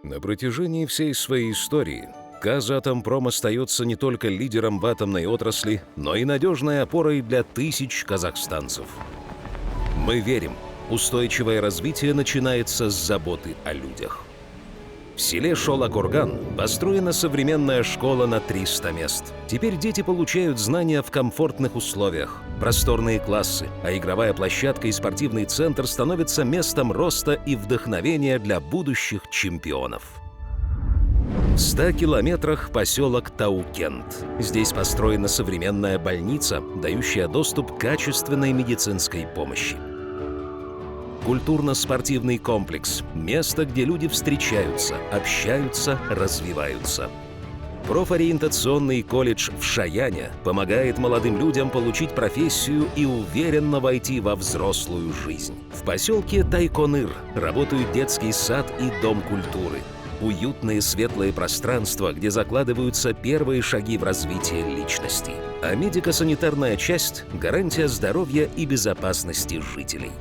На протяжении всей своей истории Казатомпром остается не только лидером в атомной отрасли, но и надежной опорой для тысяч казахстанцев. Мы верим, устойчивое развитие начинается с заботы о людях. В селе Шолакурган построена современная школа на 300 мест. Теперь дети получают знания в комфортных условиях. Просторные классы, а игровая площадка и спортивный центр становятся местом роста и вдохновения для будущих чемпионов. В 100 километрах поселок Таукент. Здесь построена современная больница, дающая доступ к качественной медицинской помощи. Культурно-спортивный комплекс – место, где люди встречаются, общаются, развиваются. Профориентационный колледж в Шаяне помогает молодым людям получить профессию и уверенно войти во взрослую жизнь. В поселке Тайконыр работают детский сад и дом культуры. Уютные светлые пространства, где закладываются первые шаги в развитии личности. А медико-санитарная часть – гарантия здоровья и безопасности жителей.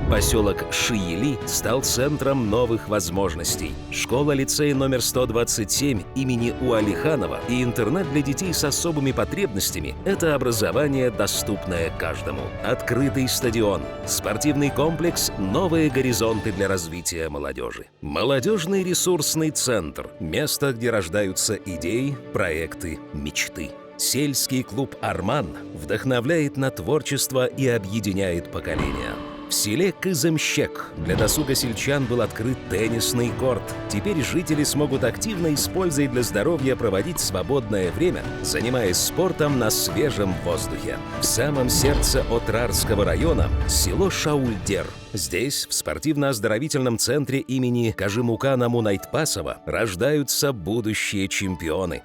Поселок Шиели стал центром новых возможностей. Школа-лицей номер 127 имени Уалиханова и интернат для детей с особыми потребностями – это образование, доступное каждому. Открытый стадион, спортивный комплекс – новые горизонты для развития молодежи. Молодежный ресурсный центр – место, где рождаются идеи, проекты, мечты. Сельский клуб «Арман» вдохновляет на творчество и объединяет поколения. В селе Кызымщек для досуга сельчан был открыт теннисный корт. Теперь жители смогут активно, используя для здоровья, проводить свободное время, занимаясь спортом на свежем воздухе. В самом сердце Отрарского района село Шаульдер. Здесь, в спортивно-оздоровительном центре имени Кажимукана Мунайтпасова, рождаются будущие чемпионы.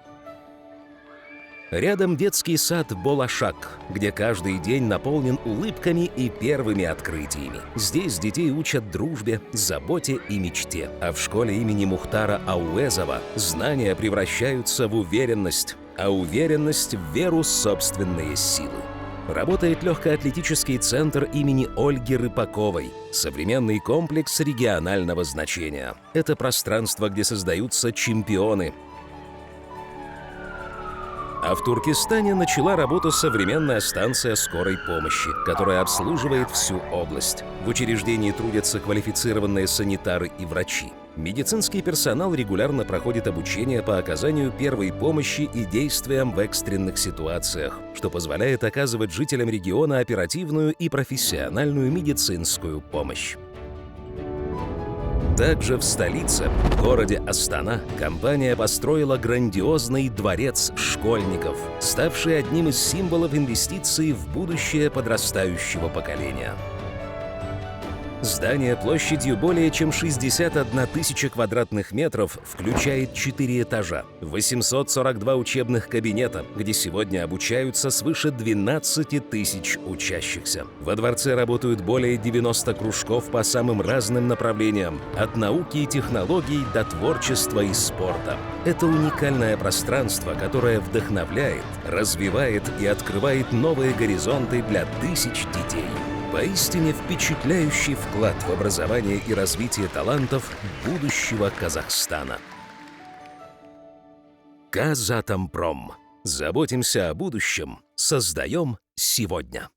Рядом детский сад «Болашак», где каждый день наполнен улыбками и первыми открытиями. Здесь детей учат дружбе, заботе и мечте. А в школе имени Мухтара Ауэзова знания превращаются в уверенность, а уверенность в веру в собственные силы. Работает легкоатлетический центр имени Ольги Рыпаковой, современный комплекс регионального значения. Это пространство, где создаются чемпионы. А в Туркестане начала работу современная станция скорой помощи, которая обслуживает всю область. В учреждении трудятся квалифицированные санитары и врачи. Медицинский персонал регулярно проходит обучение по оказанию первой помощи и действиям в экстренных ситуациях, что позволяет оказывать жителям региона оперативную и профессиональную медицинскую помощь. Также в столице, городе Астана, компания построила грандиозный дворец школьников, ставший одним из символов инвестиций в будущее подрастающего поколения. Здание площадью более чем 61 тысяча квадратных метров включает 4 этажа, 842 учебных кабинета, где сегодня обучаются свыше 12 тысяч учащихся. Во дворце работают более 90 кружков по самым разным направлениям, от науки и технологий до творчества и спорта. Это уникальное пространство, которое вдохновляет, развивает и открывает новые горизонты для тысяч детей. Поистине впечатляющий вклад в образование и развитие талантов будущего Казахстана. Казатомпром. Заботимся о будущем, создаем сегодня.